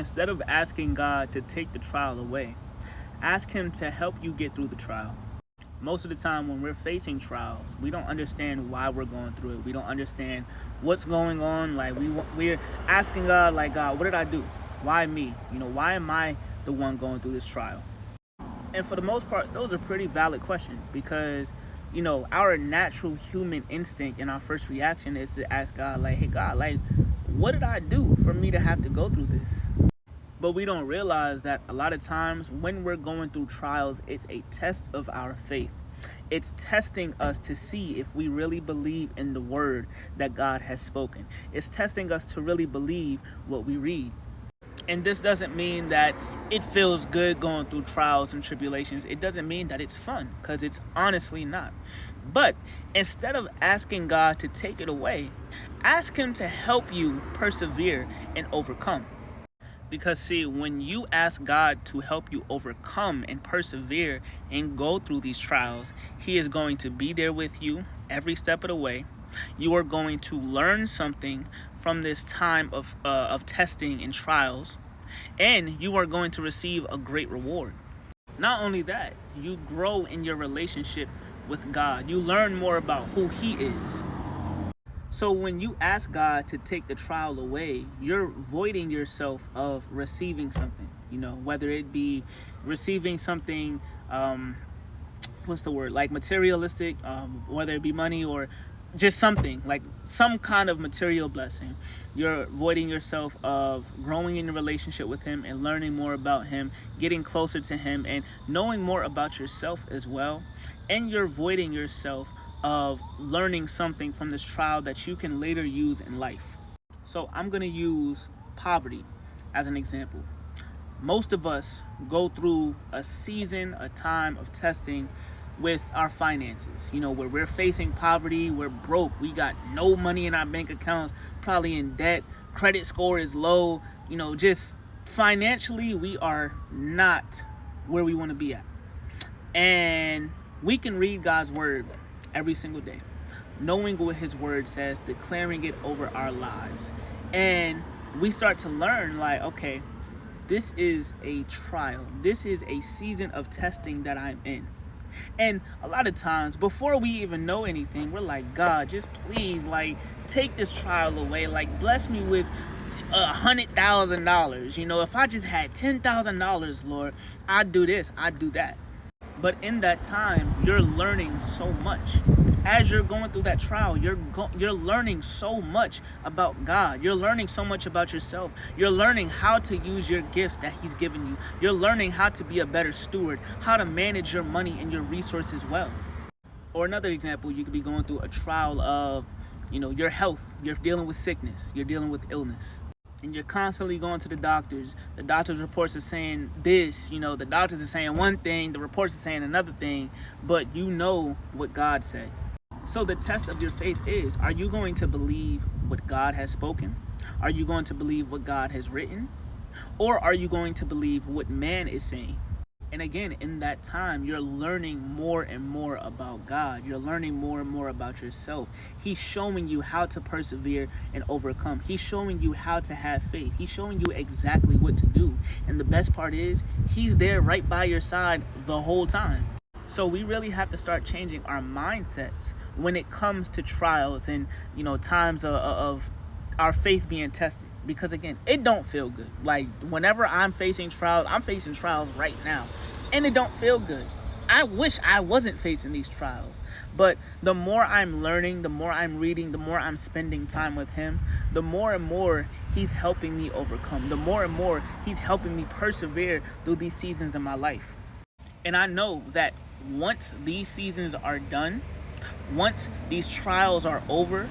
Instead of asking God to take the trial away, ask Him to help you get through the trial. Most of the time when we're facing trials, we don't understand why we're going through it. We don't understand what's going on. Like we're asking God, like, God, what did I do? Why me? Why am I the one going through this trial? And for the most part, those are pretty valid questions because, our natural human instinct and our first reaction is to ask God, like, hey, God, like, what did I do for me to have to go through this? But we don't realize that a lot of times when we're going through trials, it's a test of our faith. It's testing us to see if we really believe in the word that God has spoken. It's testing us to really believe what we read. And this doesn't mean that it feels good going through trials and tribulations. It doesn't mean that it's fun, because it's honestly not. But instead of asking God to take it away, ask Him to help you persevere and overcome. Because see, when you ask God to help you overcome and persevere and go through these trials, He is going to be there with you every step of the way. You are going to learn something from this time of testing and trials, and you are going to receive a great reward. Not only that, you grow in your relationship with God. You learn more about who He is. So when you ask God to take the trial away, you're voiding yourself of receiving something, whether it be receiving something, like materialistic, whether it be money or just something, like some kind of material blessing. You're voiding yourself of growing in a relationship with Him and learning more about Him, getting closer to Him and knowing more about yourself as well. And you're voiding yourself of learning something from this trial that you can later use in life. So I'm going to use poverty as an example. Most of us go through a time of testing with our finances, where we're facing poverty, we're broke, we got no money in our bank accounts, probably in debt, credit score is low, just financially we are not where we want to be at. And we can read God's word every single day, knowing what His word says, declaring it over our lives. And we start to learn, like, okay, this is a trial. This is a season of testing that I'm in. And a lot of times, before we even know anything, we're like, God, just please, like, take this trial away. Like, bless me with $100,000. If I just had $10,000, Lord, I'd do this, I'd do that. But in that time, you're learning so much. As you're going through that trial, you're learning so much about God. You're learning so much about yourself. You're learning how to use your gifts that He's given you. You're learning how to be a better steward, how to manage your money and your resources well. Or another example, you could be going through a trial of, your health. You're dealing with sickness. You're dealing with illness. And you're constantly going to the doctors. The doctor's reports are saying this, the doctors are saying one thing, the reports are saying another thing, but you know what God said. So the test of your faith is, are you going to believe what God has spoken? Are you going to believe what God has written? Or are you going to believe what man is saying? And again, in that time, you're learning more and more about God. You're learning more and more about yourself. He's showing you how to persevere and overcome. He's showing you how to have faith. He's showing you exactly what to do. And the best part is, He's there right by your side the whole time. So we really have to start changing our mindsets when it comes to trials and, times of our faith being tested. Because again, it don't feel good. Like, whenever I'm facing trials right now, and it don't feel good. I wish I wasn't facing these trials. But the more I'm learning, the more I'm reading, the more I'm spending time with Him, the more and more He's helping me overcome. The more and more He's helping me persevere through these seasons in my life. And I know that once these seasons are done, once these trials are over,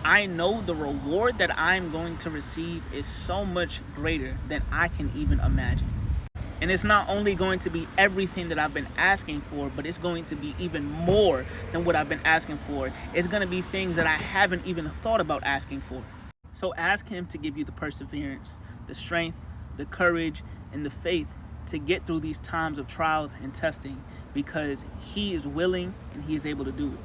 I know the reward that I'm going to receive is so much greater than I can even imagine. And it's not only going to be everything that I've been asking for, but it's going to be even more than what I've been asking for. It's going to be things that I haven't even thought about asking for. So ask Him to give you the perseverance, the strength, the courage, and the faith to get through these times of trials and testing, because He is willing and He is able to do it.